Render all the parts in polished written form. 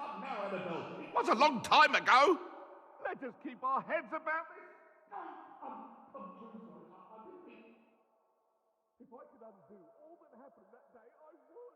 Come now, Annabelle. It was a long time ago. Let us keep our heads about this. I'm truly sorry. I didn't mean... If I could undo all that happened that day, I would.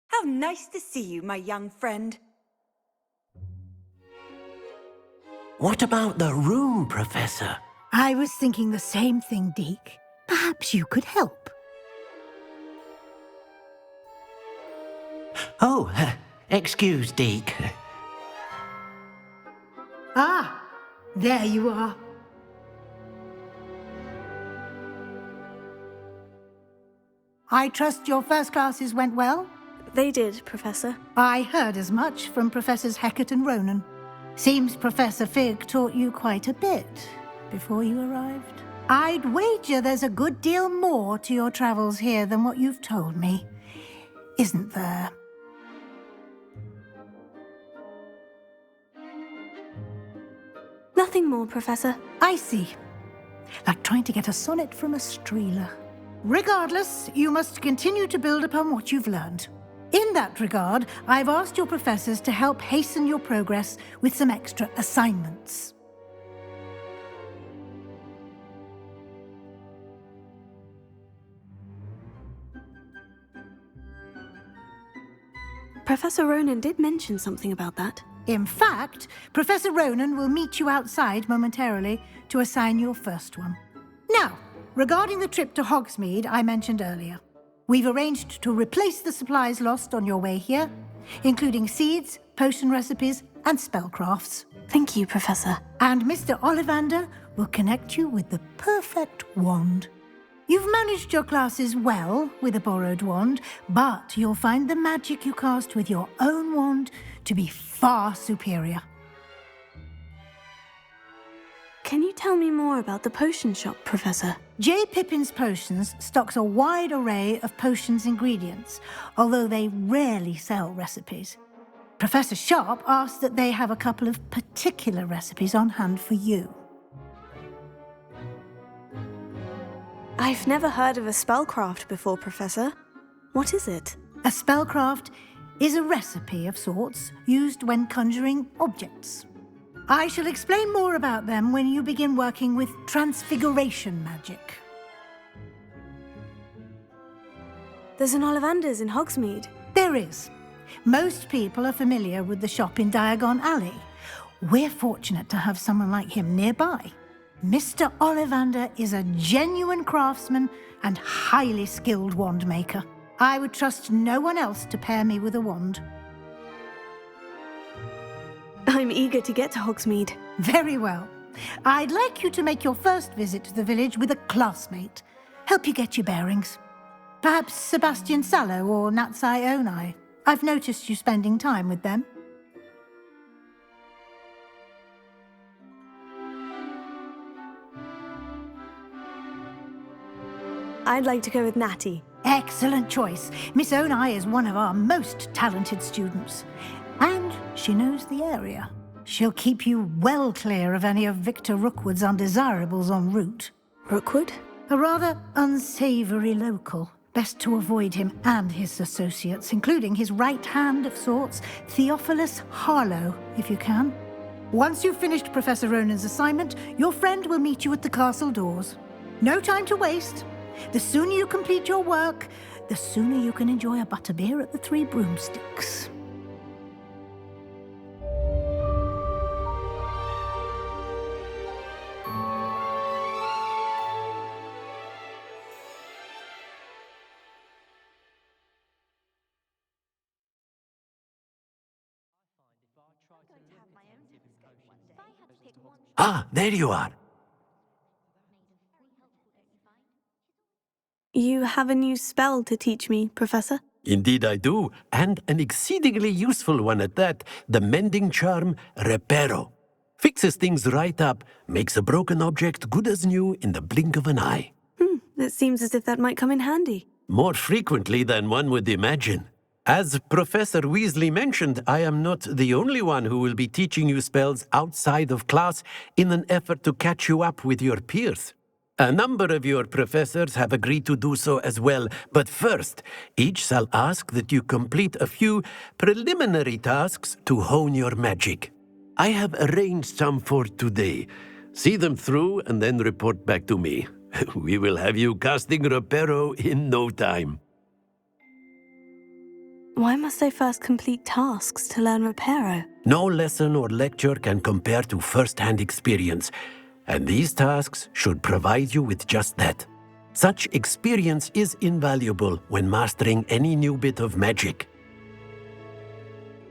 How nice to see you, my young friend. What about the room, Professor? I was thinking the same thing, Deke. Perhaps you could help. Oh, excuse, Deke. Ah, there you are. I trust your first classes went well? They did, Professor. I heard as much from Professors Hecat and Ronan. Seems Professor Fig taught you quite a bit before you arrived. I'd wager there's a good deal more to your travels here than what you've told me. Isn't there? Nothing more, Professor. I see. Like trying to get a sonnet from a streeler. Regardless, you must continue to build upon what you've learned. In that regard, I've asked your professors to help hasten your progress with some extra assignments. Professor Ronan did mention something about that. In fact, Professor Ronan will meet you outside momentarily to assign your first one. Now, regarding the trip to Hogsmeade I mentioned earlier, we've arranged to replace the supplies lost on your way here, including seeds, potion recipes, and spellcrafts. Thank you, Professor. And Mr. Ollivander will connect you with the perfect wand. You've managed your classes well with a borrowed wand, but you'll find the magic you cast with your own wand to be far superior. Can you tell me more about the potion shop, Professor? J. Pippin's Potions stocks a wide array of potions ingredients, although they rarely sell recipes. Professor Sharp asked that they have a couple of particular recipes on hand for you. I've never heard of a spellcraft before, Professor. What is it? A spellcraft is a recipe of sorts used when conjuring objects. I shall explain more about them when you begin working with transfiguration magic. There's an Ollivander's in Hogsmeade. There is. Most people are familiar with the shop in Diagon Alley. We're fortunate to have someone like him nearby. Mr. Ollivander is a genuine craftsman and highly skilled wand maker. I would trust no one else to pair me with a wand. I'm eager to get to Hogsmeade. Very well. I'd like you to make your first visit to the village with a classmate. Help you get your bearings. Perhaps Sebastian Sallow or Natsai Onai. I've noticed you spending time with them. I'd like to go with Natty. Excellent choice. Miss Onai is one of our most talented students. And she knows the area. She'll keep you well clear of any of Victor Rookwood's undesirables en route. Rookwood? A rather unsavoury local. Best to avoid him and his associates, including his right hand of sorts, Theophilus Harlow, if you can. Once you've finished Professor Ronan's assignment, your friend will meet you at the castle doors. No time to waste. The sooner you complete your work, the sooner you can enjoy a butterbeer at the Three Broomsticks. Ah, there you are. You have a new spell to teach me, Professor? Indeed I do, and an exceedingly useful one at that, the mending charm Reparo. Fixes things right up, makes a broken object good as new in the blink of an eye. It seems as if that might come in handy. More frequently than one would imagine. As Professor Weasley mentioned, I am not the only one who will be teaching you spells outside of class in an effort to catch you up with your peers. A number of your professors have agreed to do so as well, but first, each shall ask that you complete a few preliminary tasks to hone your magic. I have arranged some for today. See them through and then report back to me. We will have you casting Reparo in no time. Why must I first complete tasks to learn Reparo? No lesson or lecture can compare to first-hand experience, and these tasks should provide you with just that. Such experience is invaluable when mastering any new bit of magic.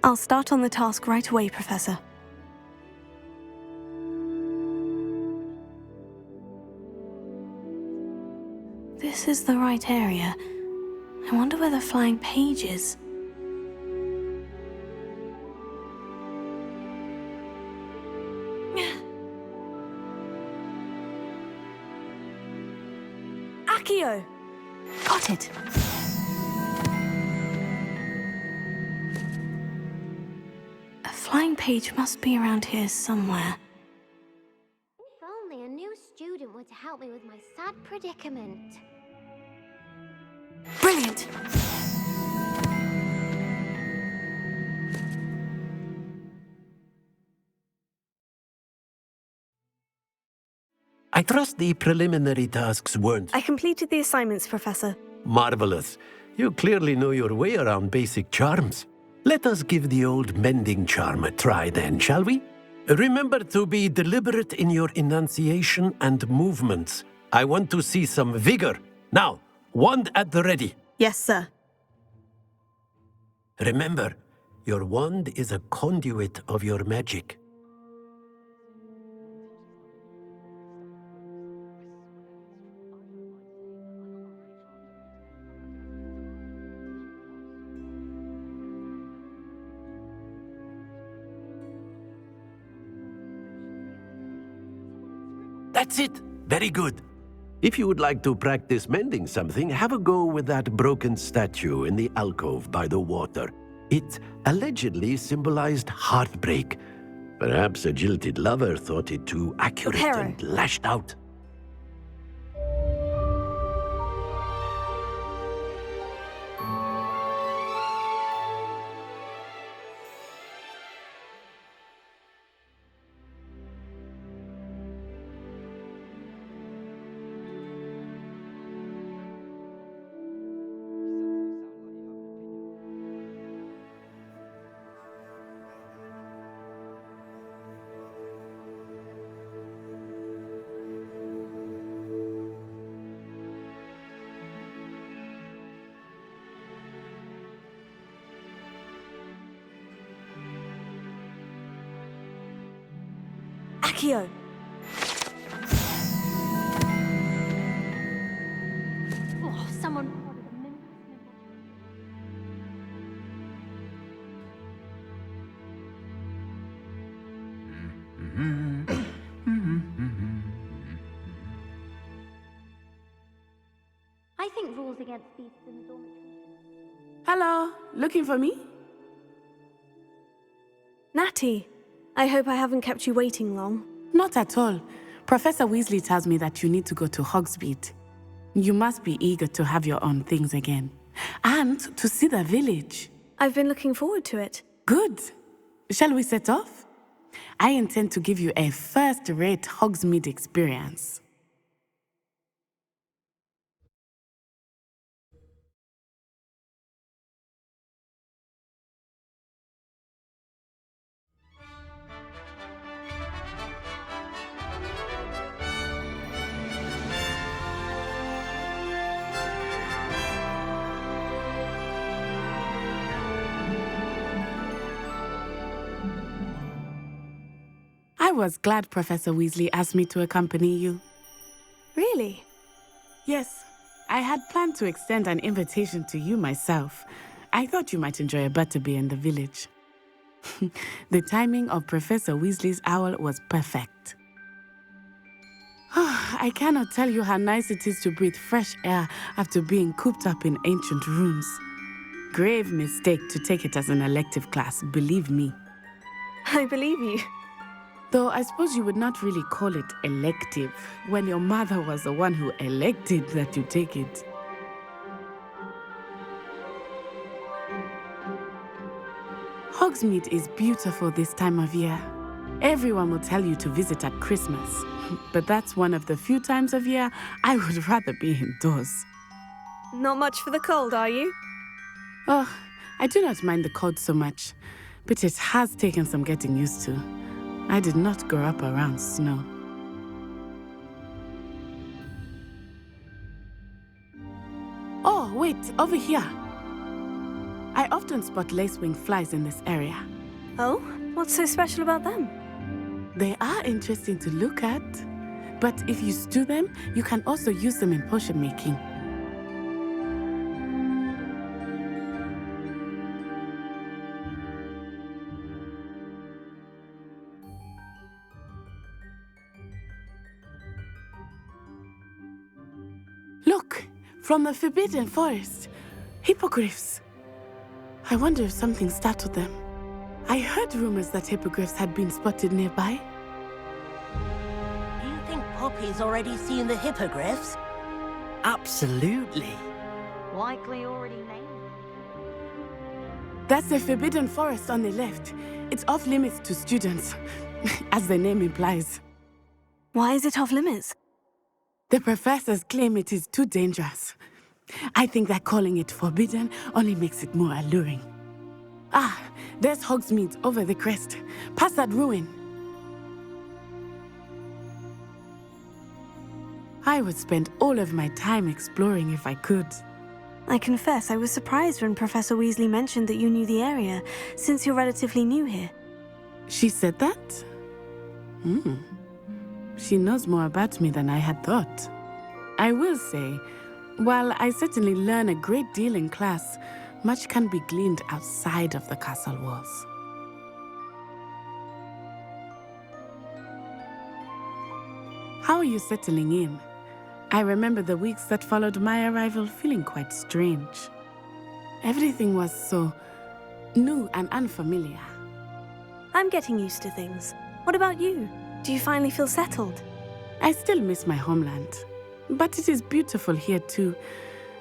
I'll start on the task right away, Professor. This is the right area. I wonder where the flying page is. Accio! Got it. A flying page must be around here somewhere. If only a new student were to help me with my sad predicament. Brilliant! I trust the preliminary tasks weren't I completed the assignments, Professor. marvelous. You clearly know your way around basic charms. Let us give the old mending charm a try then, shall we? Remember to be deliberate in your enunciation and movements. I want to see some vigor. Now, wand at the ready. Yes, sir. Remember, your wand is a conduit of your magic. That's it. Very good. If you would like to practice mending something, have a go with that broken statue in the alcove by the water. It allegedly symbolized heartbreak. Perhaps a jilted lover thought it too accurate Reparo. and lashed out. Accio! Oh, someone. I think rules against beasts in the dormitory. Hello, looking for me? Natty, I hope I haven't kept you waiting long. Not at all. Professor Weasley tells me that you need to go to Hogsmeade. You must be eager to have your own things again. And to see the village. I've been looking forward to it. Good. Shall we set off? I intend to give you a first-rate Hogsmeade experience. I was glad Professor Weasley asked me to accompany you. Really? Yes, I had planned to extend an invitation to you myself. I thought you might enjoy a Butterbeer in the village. The timing of Professor Weasley's owl was perfect. I cannot tell you how nice it is to breathe fresh air after being cooped up in ancient rooms. Grave mistake to take it as an elective class, believe me. I believe you. Though I suppose you would not really call it elective when your mother was the one who elected that you take it. Hogsmeade is beautiful this time of year. Everyone will tell you to visit at Christmas, but that's one of the few times of year I would rather be indoors. Not much for the cold, are you? Oh, I do not mind the cold so much, but it has taken some getting used to. I did not grow up around snow. Oh, wait, over here. I often spot lacewing flies in this area. Oh? What's so special about them? They are interesting to look at, but if you stew them, you can also use them in potion making. Look, from the Forbidden Forest, hippogriffs. I wonder if something startled them. I heard rumors that hippogriffs had been spotted nearby. Do you think Poppy's already seen the hippogriffs? Absolutely. Likely already named. That's the Forbidden Forest on the left. It's off limits to students, as the name implies. Why is it off limits? The professors claim it is too dangerous. I think that calling it forbidden only makes it more alluring. Ah, there's Hogsmeade over the crest. Past that ruin. I would spend all of my time exploring if I could. I confess I was surprised when Professor Weasley mentioned that you knew the area, since you're relatively new here. She said that? She knows more about me than I had thought. I will say, while I certainly learn a great deal in class, much can be gleaned outside of the castle walls. How are you settling in? I remember the weeks that followed my arrival feeling quite strange. Everything was so new and unfamiliar. I'm getting used to things. What about you? Do you finally feel settled? I still miss my homeland, but it is beautiful here too.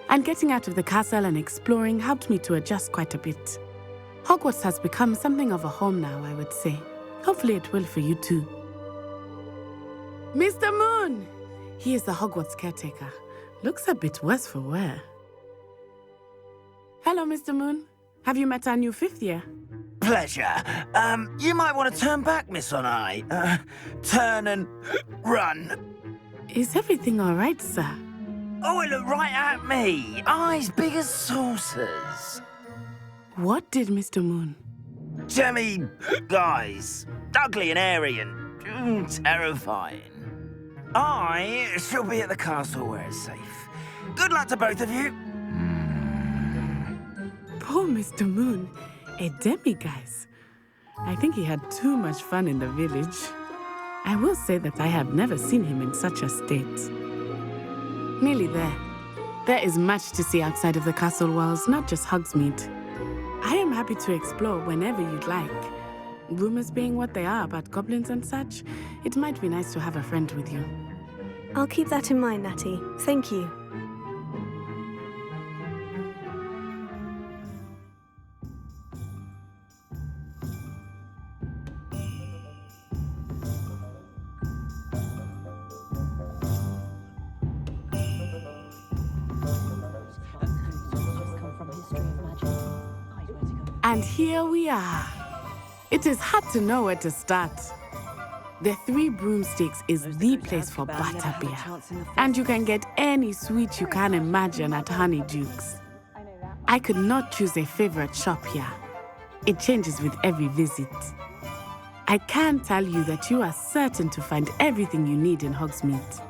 And getting out of the castle and exploring helped me to adjust quite a bit. Hogwarts has become something of a home now, I would say. Hopefully it will for you too. Mr. Moon! He is the Hogwarts caretaker. Looks a bit worse for wear. Hello, Mr. Moon. Have you met our new 5th year? Pleasure. You might want to turn back, Miss Onai. Turn and run. Is everything all right, sir? Oh, it looked right at me. Eyes big as saucers. What did Mr. Moon? Jemmy guys. Ugly and airy and terrifying. I shall be at the castle where it's safe. Good luck to both of you. Poor Mr. Moon. A demiguise. I think he had too much fun in the village. I will say that I have never seen him in such a state. Nearly there. There is much to see outside of the castle walls, not just Hogsmeade. I am happy to explore whenever you'd like. Rumors being what they are about goblins and such, it might be nice to have a friend with you. I'll keep that in mind, Natty. Thank you. And here we are. It is hard to know where to start. The Three Broomsticks is the place for Butterbeer. And you can get any sweet you can imagine at Honeydukes. I could not choose a favorite shop here. It changes with every visit. I can tell you that you are certain to find everything you need in Hogsmeade.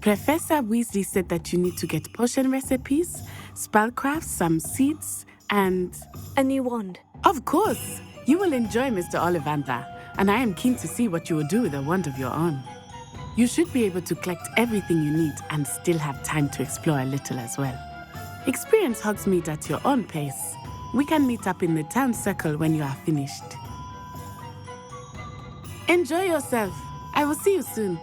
Professor Weasley said that you need to get potion recipes, spellcrafts, some seeds, and... A new wand. Of course! You will enjoy Mr. Ollivander, and I am keen to see what you will do with a wand of your own. You should be able to collect everything you need and still have time to explore a little as well. Experience Hogsmeade at your own pace. We can meet up in the town circle when you are finished. Enjoy yourself. I will see you soon.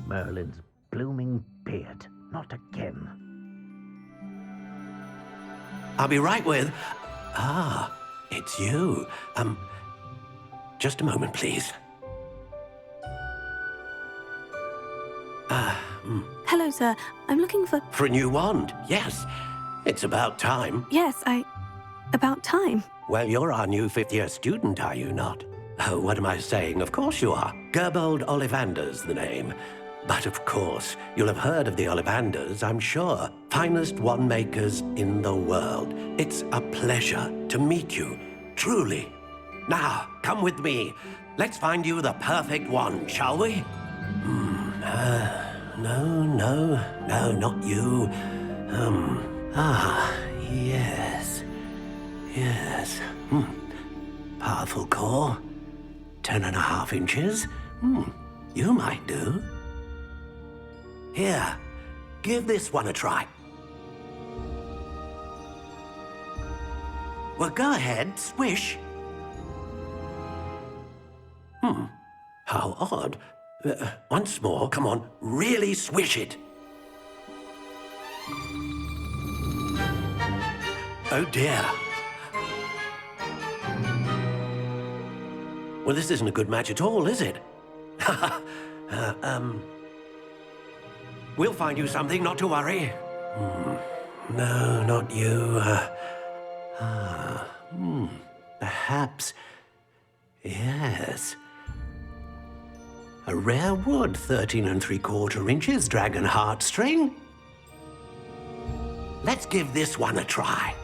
Merlin's blooming beard. Not again. I'll be right with... Ah, it's you. Just a moment, please. Hello, sir. I'm looking for... For a new wand, yes. It's about time. Yes, About time. Well, you're our new fifth-year student, are you not? Oh, what am I saying? Of course you are. Gerbold Ollivander's the name. But of course, you'll have heard of the Ollivanders, I'm sure. Finest wand makers in the world. It's a pleasure to meet you, truly. Now, come with me. Let's find you the perfect wand, shall we? No, not you. Yes. Powerful core. 10.5 inches. You might do. Here, give this one a try. Well, go ahead, swish. How odd. Once more, come on, really swish it. Oh dear. Well, this isn't a good match at all, is it? We'll find you something, not to worry. No, not you. Perhaps... Yes. A rare wood, 13 3/4 inches, dragon heartstring. Let's give this one a try.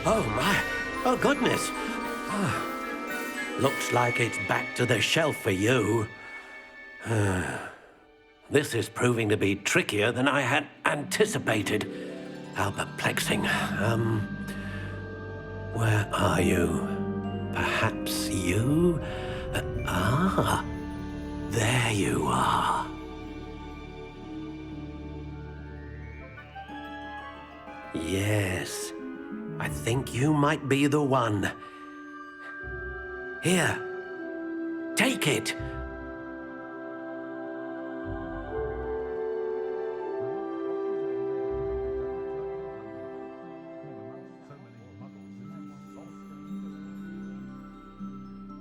Oh my. Oh, goodness. Looks like it's back to the shelf for you. This is proving to be trickier than I had anticipated. How perplexing. Where are you? Perhaps you? There you are. Yes, I think you might be the one. Here, take it.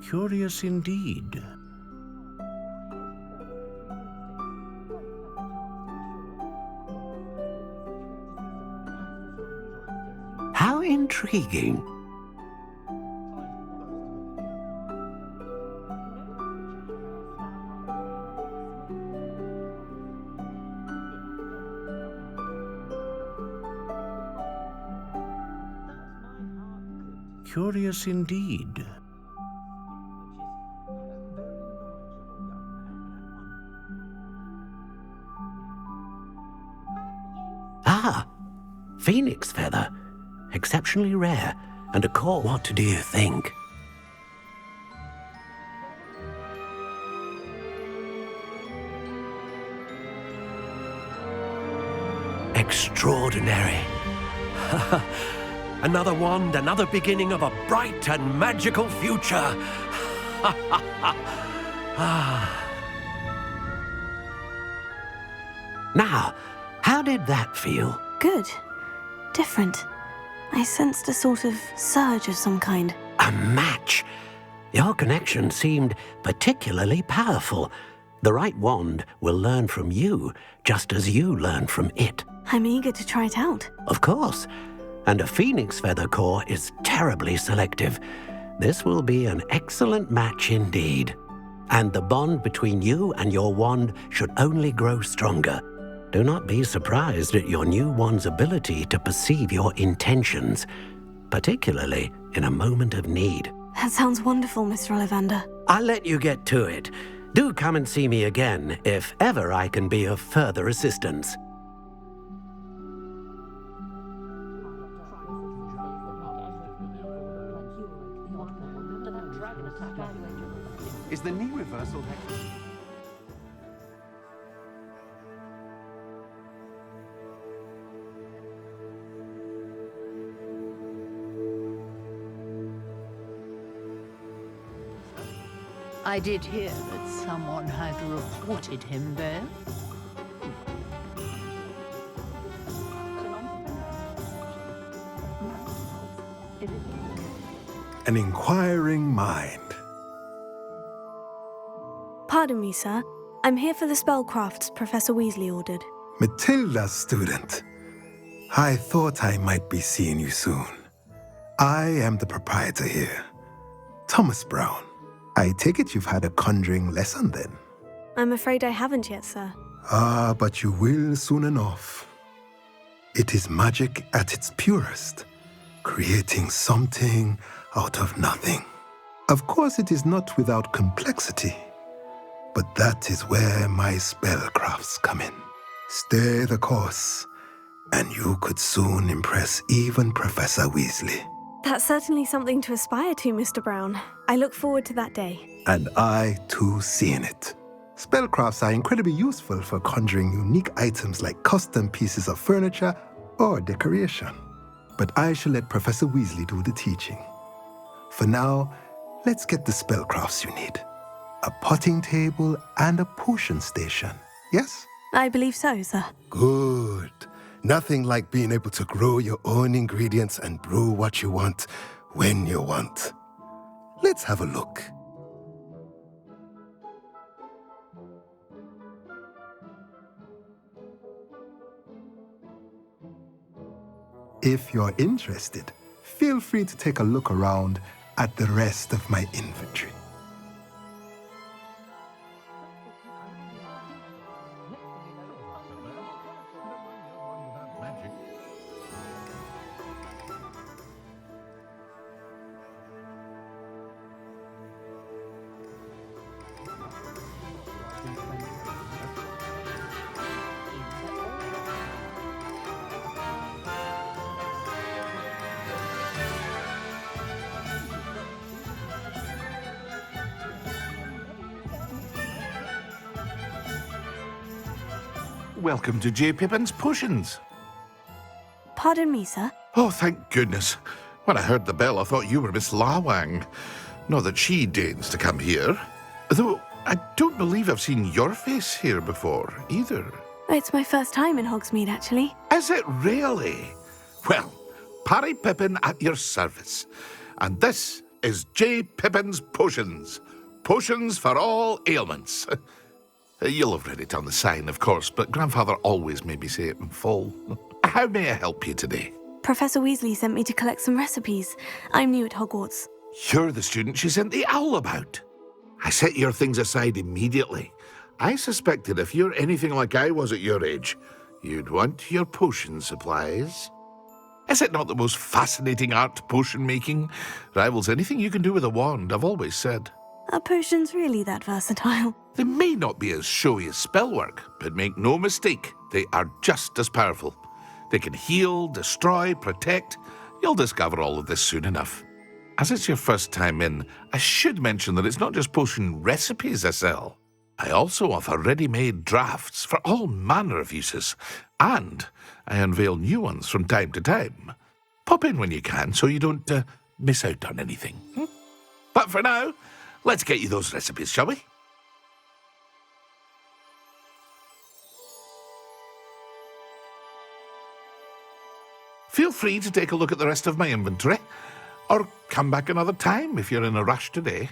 Curious indeed. How intriguing. Curious indeed. Phoenix feather. Exceptionally rare. And a core. What do you think? Extraordinary. Another wand, another beginning of a bright and magical future. Now, how did that feel? Good. Different. I sensed a sort of surge of some kind. A match. Your connection seemed particularly powerful. The right wand will learn from you, just as you learn from it. I'm eager to try it out. Of course. And a phoenix feather core is terribly selective. This will be an excellent match indeed. And the bond between you and your wand should only grow stronger. Do not be surprised at your new wand's ability to perceive your intentions, particularly in a moment of need. That sounds wonderful, Mr. Ollivander. I'll let you get to it. Do come and see me again if ever I can be of further assistance. Is the knee reversal I did hear that someone had reported him there. An inquiring mind. Pardon me, sir. I'm here for the spellcrafts Professor Weasley ordered. Matilda's student. I thought I might be seeing you soon. I am the proprietor here, Thomas Brown. I take it you've had a conjuring lesson then? I'm afraid I haven't yet, sir. Ah, but you will soon enough. It is magic at its purest, creating something out of nothing. Of course, it is not without complexity, but that is where my spellcrafts come in. Stay the course, and you could soon impress even Professor Weasley. That's certainly something to aspire to, Mr. Brown. I look forward to that day. And I, too, seeing it. Spellcrafts are incredibly useful for conjuring unique items like custom pieces of furniture or decoration. But I shall let Professor Weasley do the teaching. For now, let's get the spellcrafts you need. A potting table and a potion station, yes? I believe so, sir. Good. Nothing like being able to grow your own ingredients and brew what you want when you want. Let's have a look. If you're interested, feel free to take a look around at the rest of my inventory. Welcome to J. Pippin's Potions. Pardon me, sir. Oh, thank goodness. When I heard the bell, I thought you were Miss Lawang. Not that she deigns to come here. Though I don't believe I've seen your face here before, either. It's my first time in Hogsmeade, actually. Is it really? Well, Parry Pippin at your service. And this is J. Pippin's Potions. Potions for all ailments. You'll have read it on the sign, of course, but Grandfather always made me say it in full. How may I help you today? Professor Weasley sent me to collect some recipes. I'm new at Hogwarts. You're the student she sent the owl about. I set your things aside immediately. I suspected if you're anything like I was at your age, you'd want your potion supplies. Is it not the most fascinating art, potion making? Rivals anything you can do with a wand, I've always said. Are potions really that versatile? They may not be as showy as spellwork, but make no mistake, they are just as powerful. They can heal, destroy, protect. You'll discover all of this soon enough. As it's your first time in, I should mention that it's not just potion recipes I sell. I also offer ready-made drafts for all manner of uses, and I unveil new ones from time to time. Pop in when you can so you don't miss out on anything. But for now, let's get you those recipes, shall we? Feel free to take a look at the rest of my inventory, or come back another time if you're in a rush today.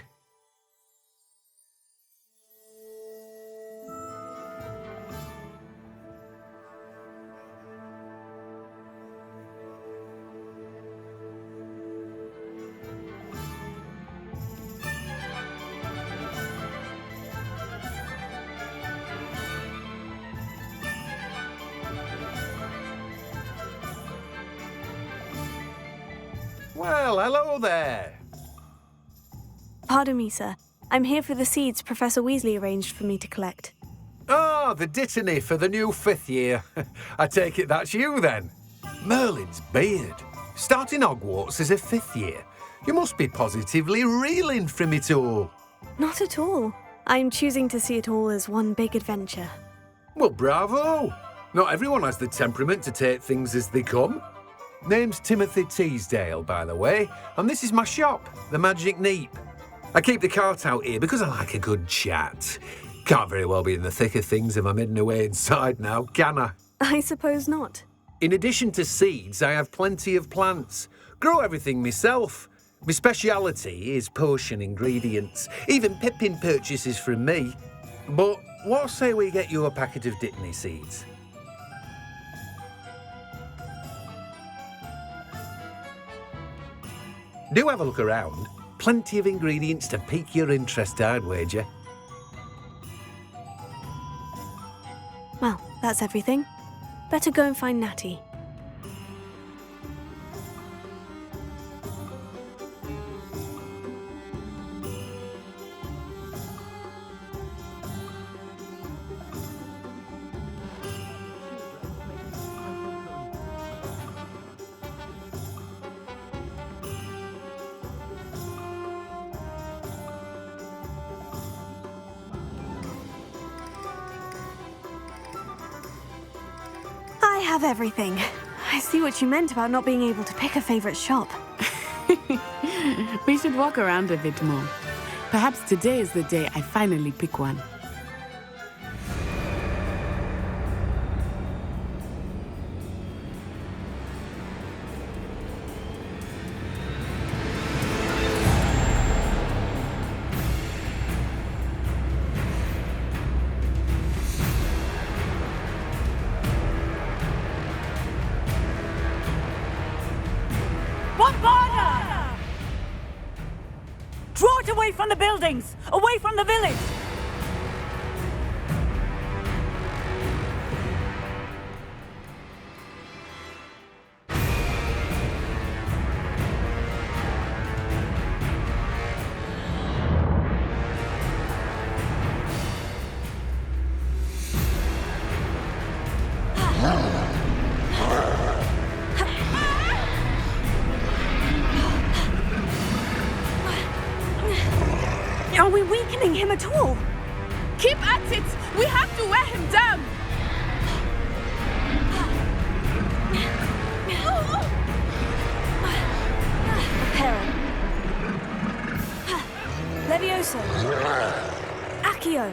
Well, hello there. Pardon me, sir. I'm here for the seeds Professor Weasley arranged for me to collect. Oh, the dittany for the new 5th year. I take it that's you, then. Merlin's beard. Starting Hogwarts as a 5th year. You must be positively reeling from it all. Not at all. I'm choosing to see it all as one big adventure. Well, bravo. Not everyone has the temperament to take things as they come. Name's Timothy Teasdale, by the way, and this is my shop, the Magic Neep. I keep the cart out here because I like a good chat. Can't very well be in the thick of things if I'm hidden away inside now, can I? I suppose not. In addition to seeds, I have plenty of plants. Grow everything myself. My speciality is potion ingredients. Even Pippin purchases from me. But what say we get you a packet of dittany seeds? Do have a look around. Plenty of ingredients to pique your interest, I'd wager. Well, that's everything. Better go and find Natty. I have everything. I see what you meant about not being able to pick a favorite shop. We should walk around a bit more. Perhaps today is the day I finally pick one. Draw it away from the buildings! Away from the village! Are we weakening him at all? Keep at it! We have to wear him down! Reparo. Levioso. Accio.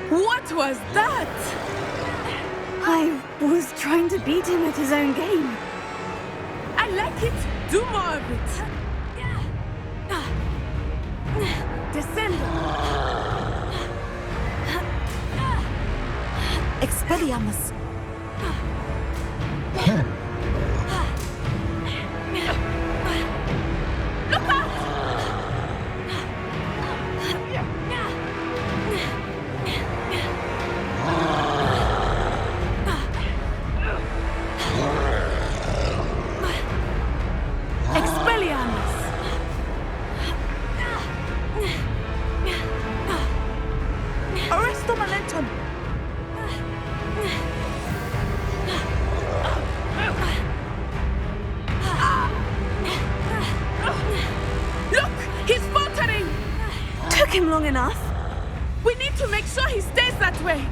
What was that? I was trying to beat him at his own game. I like it. Do more of it. Descend. Expelliarmus. Look out! Expelliarmus. Arresto momentum. Look! He's faltering! Took him long enough. We need to make sure he stays that way.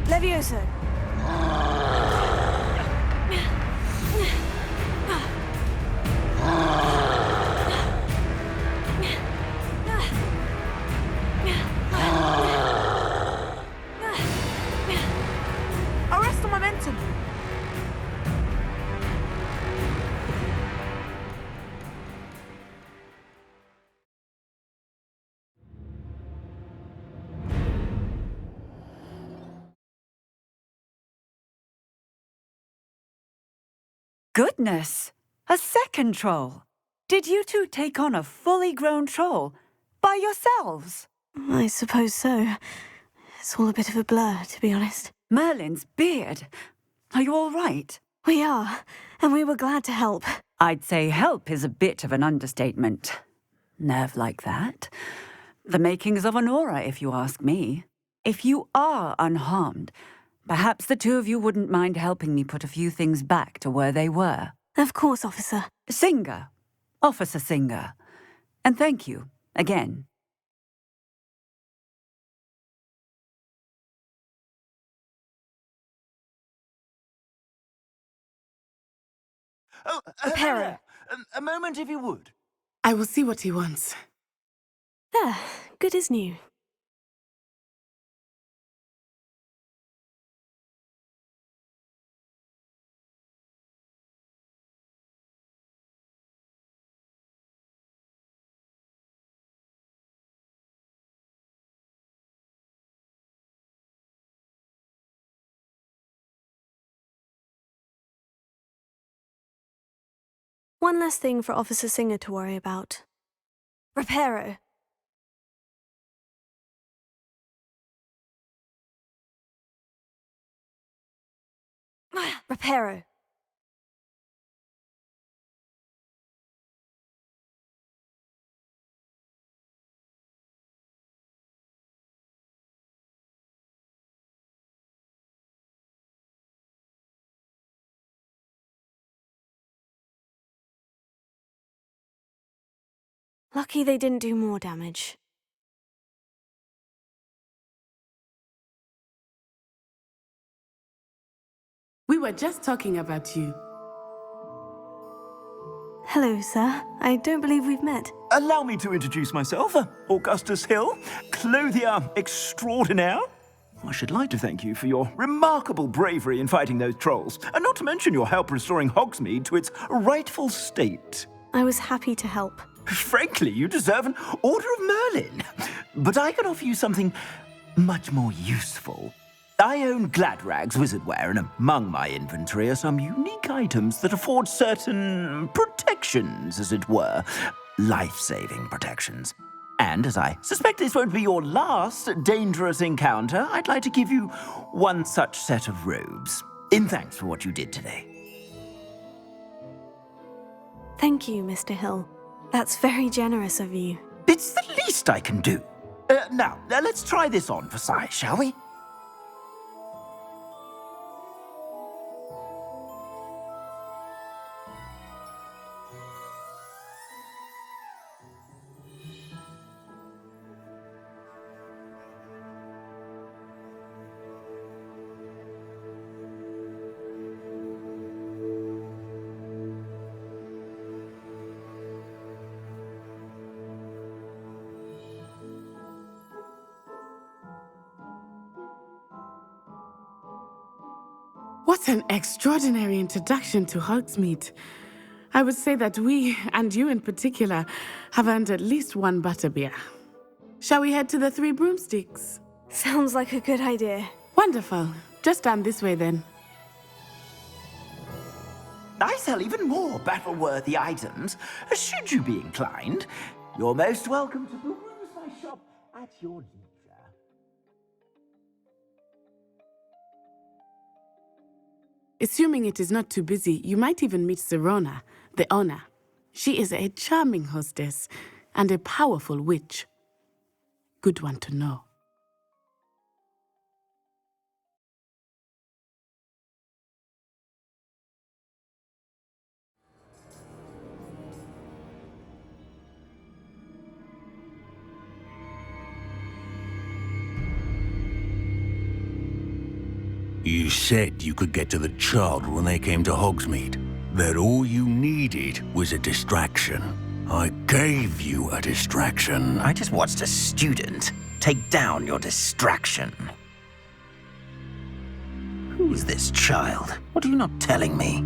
Levioso. goodness! A second troll! Did you two take on a fully grown troll by yourselves? I suppose so. It's all a bit of a blur, to be honest. Merlin's beard. Are you all right? We are, and we were glad to help. I'd say help is a bit of an understatement. Nerve like that. The makings of an aura, if you ask me. If you are unharmed, perhaps the two of you wouldn't mind helping me put a few things back to where they were. Of course, officer. Singer. Officer Singer. And thank you, again. Oh, Reparo. A moment, if you would. I will see what he wants. There, good as new. One less thing for Officer Singer to worry about. Reparo. Reparo. Lucky they didn't do more damage. We were just talking about you. Hello, sir. I don't believe we've met. Allow me to introduce myself, Augustus Hill, clothier extraordinaire. I should like to thank you for your remarkable bravery in fighting those trolls, and not to mention your help restoring Hogsmeade to its rightful state. I was happy to help. Frankly, you deserve an Order of Merlin. But I can offer you something much more useful. I own Gladrag's wizardware, and among my inventory are some unique items that afford certain protections, as it were. Life-saving protections. And as I suspect this won't be your last dangerous encounter, I'd like to give you one such set of robes, in thanks for what you did today. Thank you, Mr. Hill. That's very generous of you. It's the least I can do. Now, let's try this on for size, shall we? What an extraordinary introduction to Hogsmeade. I would say that we, and you in particular, have earned at least one Butterbeer. Shall we head to the Three Broomsticks? Sounds like a good idea. Wonderful. Just down this way then. I sell even more battle-worthy items. Should you be inclined, you're most welcome to peruse my shop at your leisure. Assuming it is not too busy, you might even meet Sirona, the owner. She is a charming hostess and a powerful witch. Good one to know. You said you could get to the child when they came to Hogsmeade. That all you needed was a distraction. I gave you a distraction. I just watched a student take down your distraction. Who is this child? What are you not telling me?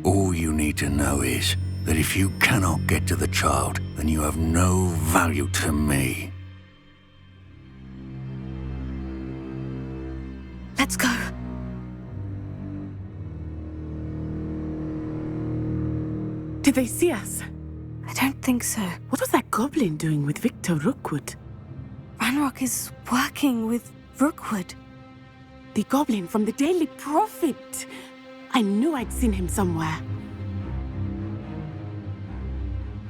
All you need to know is that if you cannot get to the child, then you have no value to me. Let's go. Did they see us? I don't think so. What was that goblin doing with Victor Rookwood? Ranrok is working with Rookwood. The goblin from the Daily Prophet. I knew I'd seen him somewhere.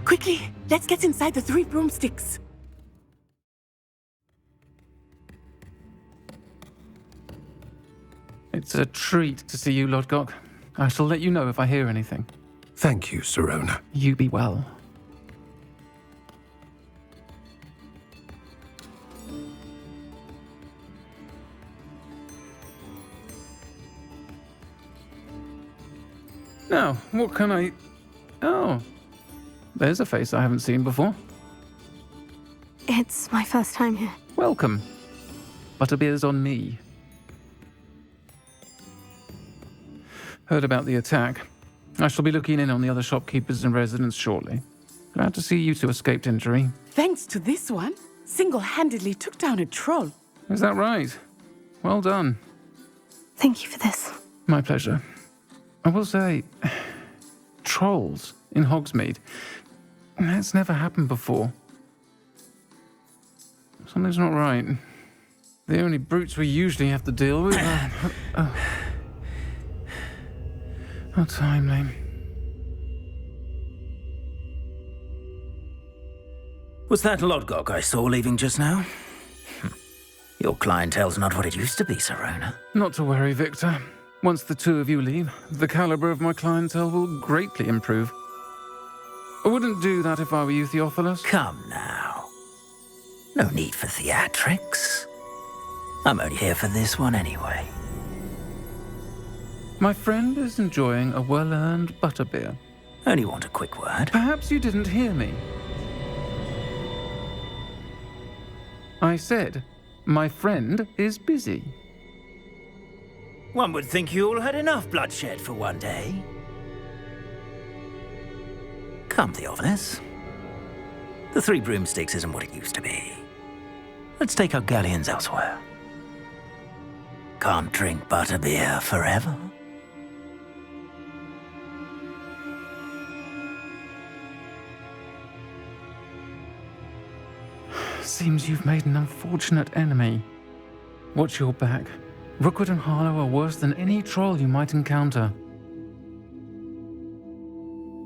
Quickly, let's get inside the Three Broomsticks. It's a treat to see you, Lodgok. I shall let you know if I hear anything. Thank you, Sirona. You be well. Now, what can I... Oh, there's a face I haven't seen before. It's my first time here. Welcome. Butterbeer's on me. Heard about the attack. I shall be looking in on the other shopkeepers and residents shortly. Glad to see you two escaped injury. Thanks to this one, single-handedly took down a troll. Is that right? Well done. Thank you for this. My pleasure. I will say, trolls in Hogsmeade. That's never happened before. Something's not right. The only brutes we usually have to deal with are... How timely. Was that Lodgok I saw leaving just now? Your clientele's not what it used to be, Sirona. Not to worry, Victor. Once the two of you leave, the caliber of my clientele will greatly improve. I wouldn't do that if I were you, Theophilus. Come now. No need for theatrics. I'm only here for this one anyway. My friend is enjoying a well-earned butterbeer. Only want a quick word. Perhaps you didn't hear me. I said, my friend is busy. One would think you all had enough bloodshed for one day. Come, Theophilus. The Three Broomsticks isn't what it used to be. Let's take our galleons elsewhere. Can't drink butterbeer forever. Seems you've made an unfortunate enemy. Watch your back. Rookwood and Harlow are worse than any troll you might encounter.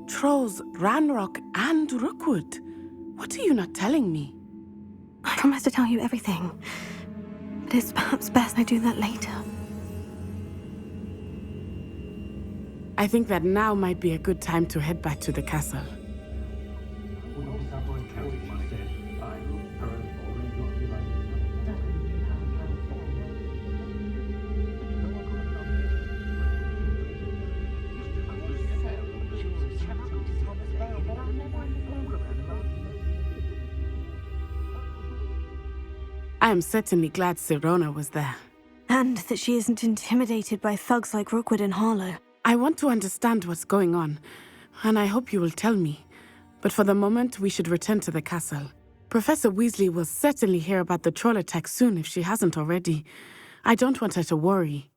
Trolls, Ranrok, and Rookwood. What are you not telling me? I promise to tell you everything. But it's perhaps best I do that later. I think that now might be a good time to head back to the castle. I am certainly glad Sirona was there. And that she isn't intimidated by thugs like Rookwood and Harlow. I want to understand what's going on, and I hope you will tell me. But for the moment, we should return to the castle. Professor Weasley will certainly hear about the troll attack soon if she hasn't already. I don't want her to worry.